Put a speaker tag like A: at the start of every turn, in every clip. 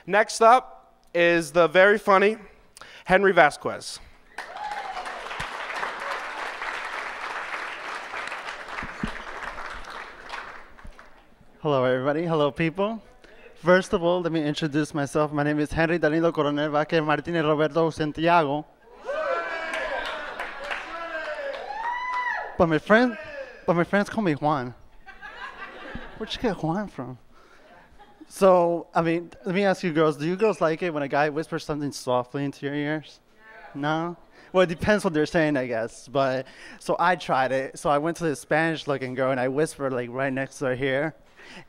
A: Next up is the very funny Henry Vasquez.
B: Hello, everybody. Hello, people. First of all, let me introduce myself. My name is Henry Danilo Coronel Vasquez Martinez Roberto Santiago. But my friends call me Juan. Where'd you get Juan from? So, I mean, let me ask you girls, do you girls like it when a guy whispers something softly into your ears? No? Well, it depends what they're saying, I guess. But, so I tried it. So I went to this Spanish-looking girl, and I whispered, like, right next to her here.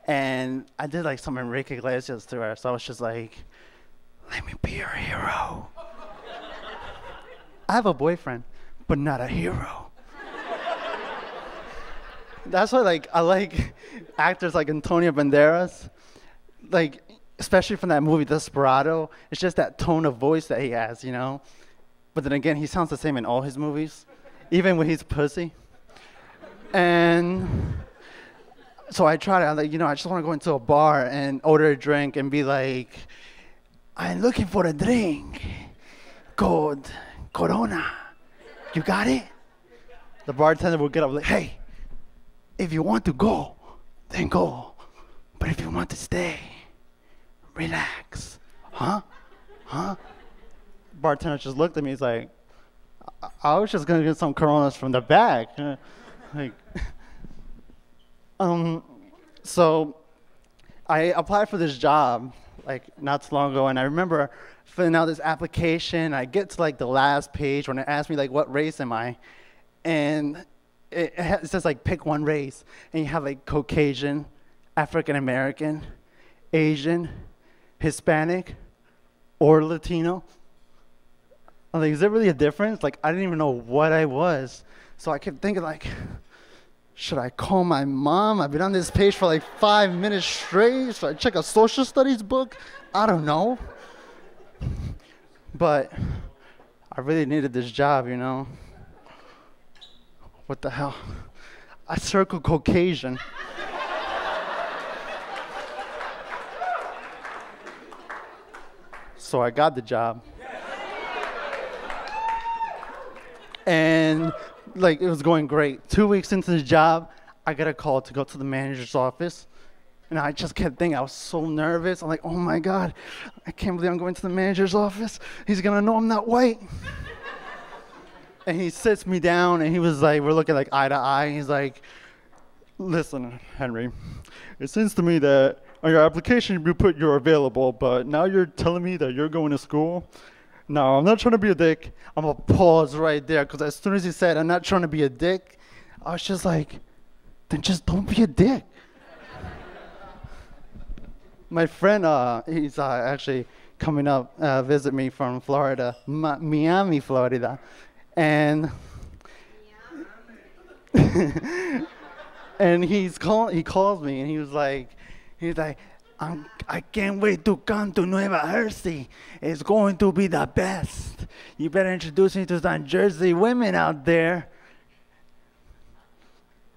B: And I did, like, some Enrique Iglesias to her. So I was just like, let me be your hero. I have a boyfriend, but not a hero. That's why, like, I like actors like Antonio Banderas. Like, especially from that movie Desperado, it's just that tone of voice that he has, you know? But then again, he sounds the same in all his movies, even when he's pussy. And so I tried it. I'm like, you know, I just want to go into a bar and order a drink and be like, I'm looking for a drink called Corona. You got it? The bartender will get up like, hey, if you want to go, then go. But if you want to stay, relax. Huh? Bartender just looked at me. He's like, I was just gonna get some Coronas from the back. Like, so I applied for this job like not too long ago, and I remember filling out this application. I get to like the last page when it asked me like, what race am I? And it says like pick one race, and you have like Caucasian, African American, Asian, Hispanic, or Latino. I'm like, is there really a difference? Like, I didn't even know what I was. So I kept thinking like, should I call my mom? I've been on this page for like 5 minutes straight. Should I check a social studies book? I don't know. But I really needed this job, you know? What the hell? I circled Caucasian. So I got the job. And like it was going great. 2 weeks into the job, I got a call to go to the manager's office. And I just kept thinking, I was so nervous. I'm like, oh my God, I can't believe I'm going to the manager's office. He's gonna know I'm not white. And he sits me down and he was like, we're looking like eye to eye. He's like, listen, Henry, it seems to me that on your application you put you're available, but now you're telling me that you're going to school? No, I'm not trying to be a dick. I'm gonna pause right there, because as soon as he said, I'm not trying to be a dick, I was just like, then just don't be a dick. My friend, he's actually coming up visit me from Florida, Miami, Florida. And and he calls me and he was like, I can't wait to come to Nueva Jersey. It's going to be the best. You better introduce me to some Jersey women out there.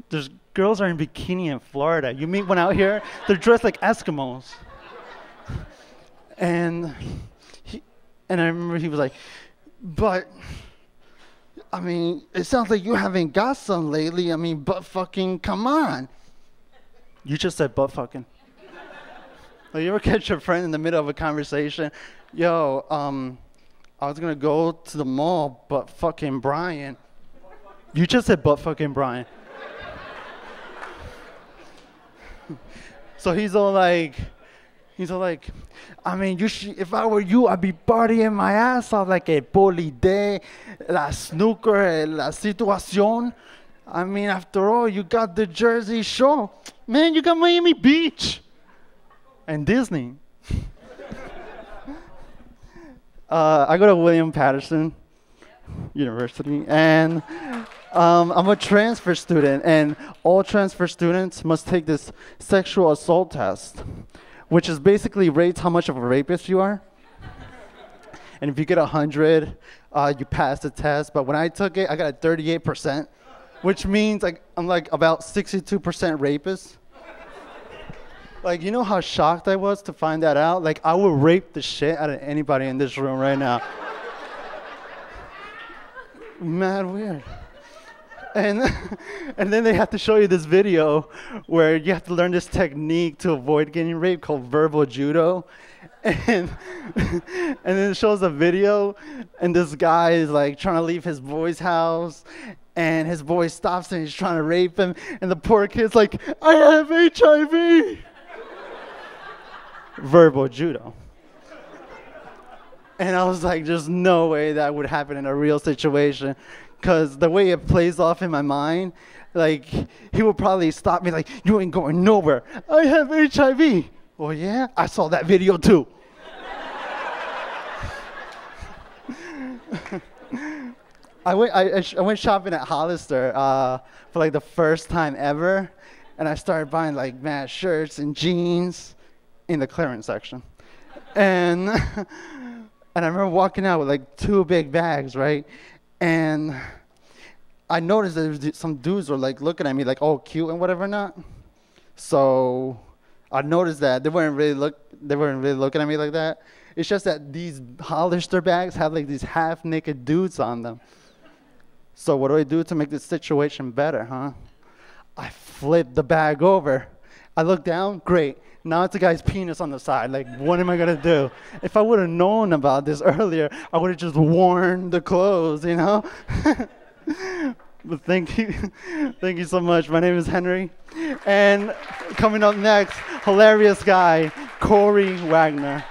B: There's girls are in bikini in Florida. You meet one out here, they're dressed like Eskimos. And I remember he was like, but I mean, it sounds like you haven't got some lately. I mean, butt fucking, come on. You just said butt fucking. Like, you ever catch your friend in the middle of a conversation? Yo, I was gonna go to the mall, but fucking Brian. You just said butt fucking Brian. So he's all like, I mean, if I were you, I'd be partying my ass off like a poli day, la snooker, la situación. I mean, after all, you got the Jersey Shore. Man, you got Miami Beach. And Disney. I go to William Patterson University, and I'm a transfer student, and all transfer students must take this sexual assault test, which is basically rates how much of a rapist you are. And if you get 100, you pass the test. But when I took it, I got a 38%, which means I'm like about 62% rapist. Like, you know how shocked I was to find that out? Like, I would rape the shit out of anybody in this room right now. Mad weird. And and then they have to show you this video where you have to learn this technique to avoid getting raped called verbal judo. And then it shows a video, and this guy is like trying to leave his boy's house, and his boy stops and he's trying to rape him, and the poor kid's like, I have HIV. Verbal judo. And I was like, there's no way that would happen in a real situation, because the way it plays off in my mind, like, he would probably stop me like, you ain't going nowhere. I have HIV. Well, yeah, I saw that video too. I went shopping at Hollister for like the first time ever, and I started buying like mad shirts and jeans in the clearance section. And and I remember walking out with like 2 big bags, right? And I noticed that there was some dudes were like looking at me like, oh, cute and whatever not. So I noticed that they weren't really looking at me like that. It's just that these Hollister bags have like these half-naked dudes on them. So what do I do to make this situation better, huh? I flip the bag over. I look down, great. Now it's a guy's penis on the side. Like, what am I gonna do? If I would have known about this earlier, I would have just worn the clothes, you know? But thank you so much. My name is Henry. And coming up next, hilarious guy, Corey Wagner.